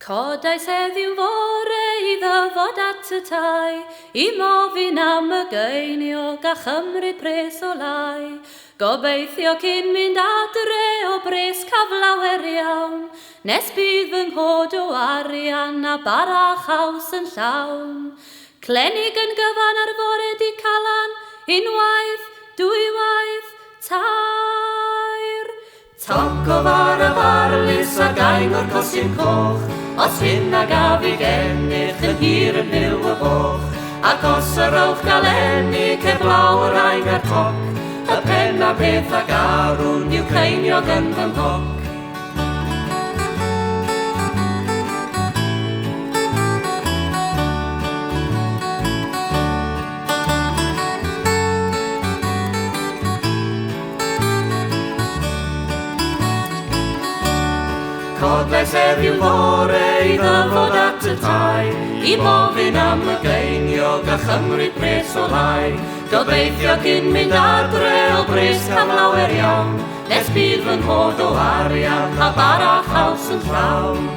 Codais heddiw fore I ddyfod at y tai, I mofyn am y geiniog a chymryd pres o lai. Gobeithio cyn mynd adre o bres caflawer iawn, nes bydd fy nghod o arian a barach haws yn llawn. Clenig yn gyfan ar fore di calan, unwaith, dwywaith, tair. Toc o far y barlus a gaing o'r cosyn coch, os hyn a gaf I gennych yn hir yn byw y boch, ac os yr owch galennig heblaw yr aing a'r toc, y pen a beth a garwn yw ceiniog yn fy mhoc. Codlais heddiw fore I ddyfod at y tai, I mofyn am y geiniog a chymryd pres o lai. Gobeithio cyn mynd adre o bres caflawer iawn, nes bydd fy nghod o arian a barach haws yn llawn.